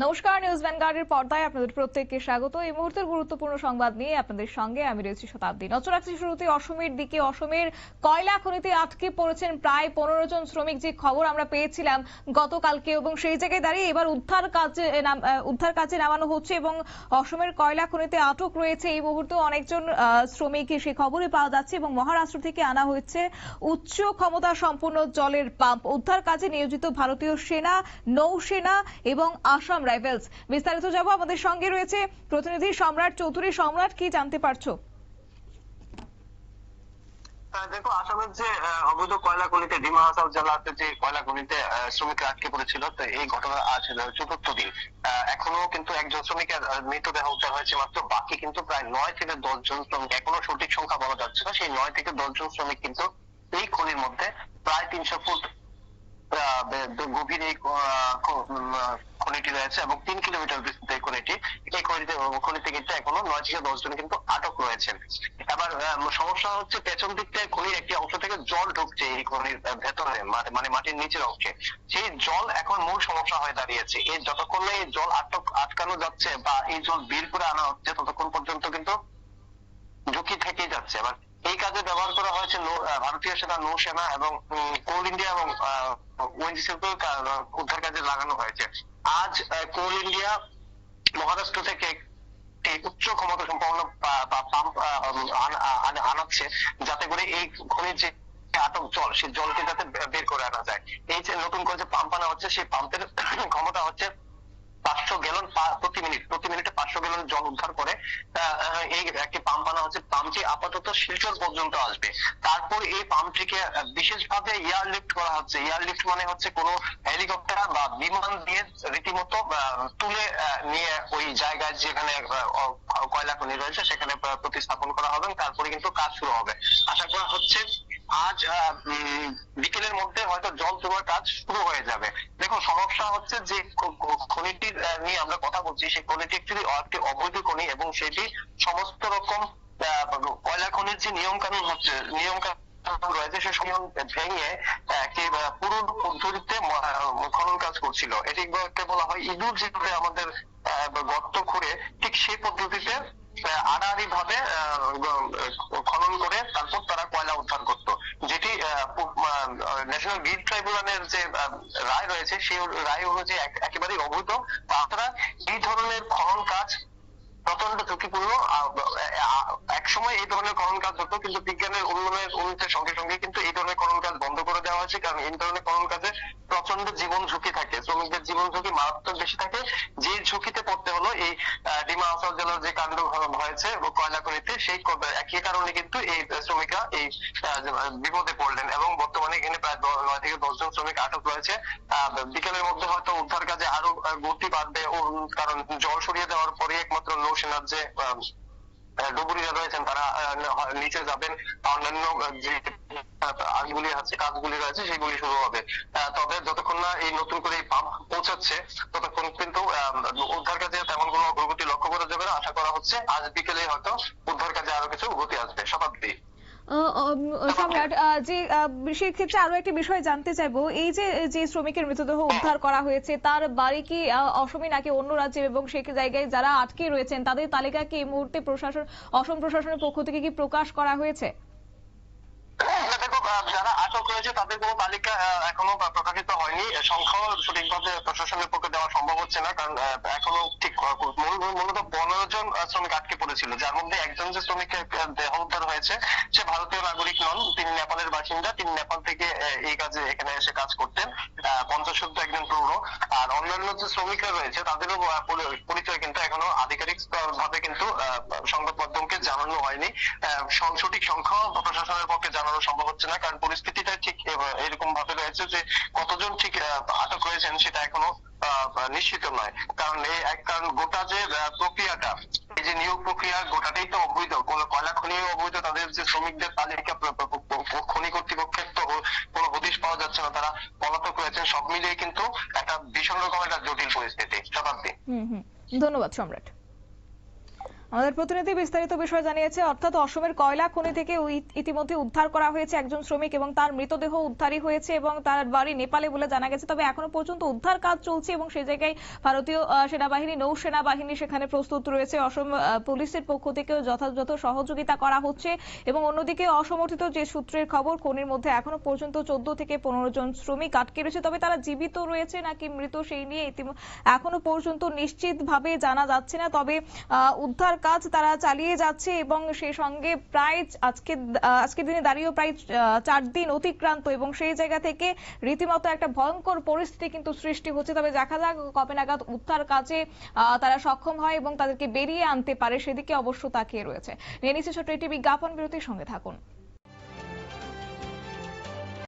নমস্কার, নিউজ ভ্যানগার্ডের পর্দায় আপনাদের প্রত্যেককে স্বাগত। এই মুহূর্তের গুরুত্বপূর্ণ সংবাদ নিয়ে আপনাদের সঙ্গে আমি রয়েছি শতাব্দী। নজর রাখছি শুরুতে অসমের দিকে। অসমের কয়লা খনিতে আটকে পড়েছেন প্রায় 15 জন শ্রমিক, যে খবর আমরা পেয়েছিলাম গতকালকে, এবং সেই জায়গায় দাঁড়িয়ে এবার উদ্ধার কাজে নামানো হচ্ছে এবং অসমের কয়লা খনিতে আটক রয়েছে এই মুহূর্তে অনেকজন শ্রমিক, সে খবরই পাওয়া যাচ্ছে। এবং মহারাষ্ট্র থেকে আনা হয়েছে উচ্চ ক্ষমতা সম্পন্ন জলের পাম্প। উদ্ধার কাজে নিয়োজিত ভারতীয় সেনা, নৌসেনা এবং আসাম রাইফেলস। বিস্তারিত যাবো, আমাদের সঙ্গে রয়েছে প্রতিনিধি সম্রাট চৌধুরী। সম্রাট, কি জানতে পারছো? দেখো, আসামের যে অবৈধ কয়লা খনিতে ডিমা হাসাও জেলাতে যে কয়লা খনিতে শ্রমিকরা আটকে পড়েছিল, তো এই ঘটনা আজ চতুর্থ দিন। এখনো কিন্তু একজন শ্রমিকের মৃতদেহ উদ্ধার হয়েছে মাত্র। বাকি কিন্তু প্রায় 9 থেকে 10 জন শ্রমিক, এখনো সঠিক সংখ্যা বলা যাচ্ছে না। সেই 9 থেকে 10 জন শ্রমিক কিন্তু এই খনির মধ্যে প্রায় 300 ফুট গভীর এই খনিটি রয়েছে এবং 3 কিলোমিটার বিস্তৃত এই খনিটি। এই খনিতে কিন্তু এখনো 9 থেকে 10 জন কিন্তু আটক রয়েছেন। এবার সমস্যা হচ্ছে, পেছন দিক থেকে খনির একটি অংশ থেকে জল ঢুকছে এই খনির ভেতরে, মানে মাটির নিচের অংশে। সেই জল এখন মূল সমস্যা হয়ে দাঁড়িয়েছে। এই যতক্ষণ এই জল আটকানো যাচ্ছে বা এই জল বের করে আনা হচ্ছে, ততক্ষণ পর্যন্ত কিন্তু ঝুঁকি থেকেই যাচ্ছে। এবার এই কাজে ব্যবহার করা হয়েছে ভারতীয় সেনা, নৌসেনা এবং কোল ইন্ডিয়া এবং ওএনজিসিকে উদ্ধার কাজে লাগানো হয়েছে। আজ কোল ইন্ডিয়া মহারাষ্ট্র থেকে একটি উচ্চ ক্ষমতা সম্পন্ন পাম্প আনাচ্ছে, যাতে করে এই খনির যে আটক জল, সেই জলকে যাতে বের করে আনা যায়। এই যে নতুন করে যে পাম্প আনা হচ্ছে, সেই পাম্পের ক্ষমতা হচ্ছে 500 গ্যালন প্রতি মিনিটে 500 গ্যালন জল উদ্ধার করে। এই একটি পাম্প আনা হচ্ছে। পাম্পটি আপাতত শিলচর পর্যন্ত আসবে। তারপর এই পাম্পটিকে বিশেষভাবে এয়ারলিফট করা হচ্ছে। এয়ারলিফট মানে হচ্ছে কোনো হেলিকপ্টার বা বিমান দিয়ে রীতিমতো তুলে নিয়ে ওই জায়গায় যেখানে কয়লা খনি রয়েছে সেখানে প্রতিস্থাপন করা হবে। তারপরে কিন্তু কাজ শুরু হবে। আশা করা হচ্ছে আজ বিকেলের মধ্যে হয়তো জল তোলার কাজ শুরু হয়ে যাবে। দেখো, সমস্যা হচ্ছে যে খনিটির নিয়ে আমরা কথা বলছি, সেই খনিটি একটি অবৈধ খনি এবং সেটি সমস্ত রকম কয়লা খনির যে নিয়ম কানুন রয়েছে সে নিয়ম ভেঙে একটি পুরো পদ্ধতিতে খনন কাজ করছিল। এটিকে বলা হয় ইঁদুর যেভাবে আমাদের গর্ত খুঁড়ে, ঠিক সেই পদ্ধতিতে আড়াআড়ি ভাবে খনন করে তারপর তারা কয়লা উদ্ধার করতো। যেটি ন্যাশনাল গ্রিড ট্রাইব্যুনালের যে রায় রয়েছে, সেই রায় অনুযায়ী একেবারেই অবৈধ। তাছাড়া এই ধরনের খনন কাজ প্রচন্ড ঝুঁকিপূর্ণ। একসময় এই ধরনের খনন কাজ হতো, কিন্তু বিজ্ঞানের উন্নতির সঙ্গে সঙ্গে কিন্তু এই ধরনের খনন কাজ বন্ধ করে দেওয়া হয়েছে। কারণ এই ধরনের খনন কাজে প্রচন্ড জীবন ঝুঁকি থাকে, শ্রমিকদের জীবন ঝুঁকি মারাত্মক বেশি থাকে। যে ঝুঁকিতে পড়তে হলো এই ডিমা হাসাও জেলার যে কাণ্ড হয়েছে কয়লা খনিতে, সেই একই কারণে কিন্তু এই শ্রমিকরা এই বিপদে পড়লেন এবং বর্তমানে এখানে প্রায় 9 থেকে 10 জন শ্রমিক আটক রয়েছে। বিকেলের মধ্যে হয়তো উদ্ধার কাজে আরো গতি বাড়বে, কারণ জল সরিয়ে দেওয়ার পরে একমাত্র নৌসেনার যে ডুবুরিরা রয়েছেন তারা নিচে যাবেন। অন্যান্য যে কাজগুলি রয়েছে সেগুলি শুরু হবে। তবে যতক্ষণ না এই নতুন করে এই পাম্প পৌঁছাচ্ছে, ততক্ষণ কিন্তু উদ্ধার কাজে তেমন কোনো অগ্রগতি লক্ষ্য করা যাবে না। আশা করা হচ্ছে আজ বিকেলে হয়তো উদ্ধার কাজে আরো কিছু গতি আসবে। শতাব্দী। সম্রাট, যে সেক্ষেত্রে আরো একটা বিষয় জানতে চাইবো, এই যে শ্রমিকের মৃতদেহ উদ্ধার করা হয়েছে, তার বাড়ি কি অসমে নাকি অন্য রাজ্যে, এবং সেই জায়গায় যারা আটকে রয়েছেন তাদের তালিকা কি এই মুহূর্তে অসম প্রশাসনের পক্ষ থেকে কি প্রকাশ করা হয়েছে? দেখো, যারা আটক হয়েছে তাদের কোনো তালিকা এখনো প্রকাশিত হয়নি। সংখ্যাও সঠিকভাবে প্রশাসনের পক্ষে দেওয়া সম্ভব হচ্ছে না, কারণ এখনো ঠিক মূলত 15 জন শ্রমিক আটকে পড়েছিল, যার মধ্যে একজন যে শ্রমিকের দেহ উদ্ধার হয়েছে সে ভারতীয় নাগরিক নন, তিনি নেপালের বাসিন্দা। তিনি নেপাল থেকে এই কাজে এখানে এসে কাজ করতেন। 50 একজন প্রৌঢ়। আর অন্যান্য যে শ্রমিকরা রয়েছে তাদেরও পরিচয় কিন্তু এখনো আধিকারিক ভাবে কিন্তু সংবাদ মাধ্যমকে জানানো হয়নি। সঠিক সংখ্যা প্রশাসনের পক্ষে জানানো সম্ভব হচ্ছে না, কারণ পরিস্থিতিটা ঠিক এরকম ভাবে রয়েছে যে কতজন ঠিক আটক হয়েছেন সেটা এখনো নিশ্চিত নয়। কারণ গোটা যে প্রক্রিয়াটা, এই যে নিয়োগ প্রক্রিয়া, গোটাটাই তো অবৈধ। কয়লা খনি অবৈধ, তাদের যে শ্রমিকদের তালিকা খনি কর্তৃপক্ষের তো কোনো হদিশ পাওয়া যাচ্ছে না, তারা পলাতক রয়েছেন। সব মিলিয়ে কিন্তু একটা ভীষণ রকম একটা জটিল পরিস্থিতি। শতাব্দী। ধন্যবাদ সম্রাট। আমাদের প্রতিনিধি বিস্তারিত বিষয় জানিয়েছে, অর্থাৎ অসমের কয়লা খনি থেকে ইতিমধ্যে উদ্ধার করা হয়েছে একজন শ্রমিক এবং তার মৃতদেহ উদ্ধারই হয়েছে এবং তার বাড়ি নেপালে বলে জানা গেছে। তবে এখনো পর্যন্ত উদ্ধার কাজ চলছে এবং সেই জায়গায় ভারতীয় সেনাবাহিনী, নৌসেনা বাহিনী সেখানে প্রস্তুত রয়েছে। অসম পুলিশের পক্ষ থেকেও যথাযথ সহযোগিতা করা হচ্ছে এবং অন্যদিকে অসমর্থিত যে সূত্রের খবর, খনির মধ্যে এখনো পর্যন্ত 14 থেকে 15 জন শ্রমিক আটকে রয়েছে। তবে তারা জীবিত রয়েছে নাকি মৃত সেই নিয়ে এখনো পর্যন্ত নিশ্চিতভাবে জানা যাচ্ছে না। তবে উদ্ধার কাজ তারা চালিয়ে যাচ্ছে এবং সেই সঙ্গে প্রায় আজকের দিনে দাঁড়িয়েও প্রায় 4 দিন অতিক্রান্ত এবং সেই জায়গা থেকে রীতিমতো একটা ভয়ঙ্কর পরিস্থিতি কিন্তু সৃষ্টি হচ্ছে। তবে দেখা যাক কবে নাগাদ উদ্ধার কাজে তারা সক্ষম হয় এবং তাদেরকে বেরিয়ে আনতে পারে, সেদিকে অবশ্য তাকিয়ে রয়েছে। নিয়ে নিচ্ছে ছোট্ট একটি বিজ্ঞাপন বিরতির সঙ্গে থাকুন।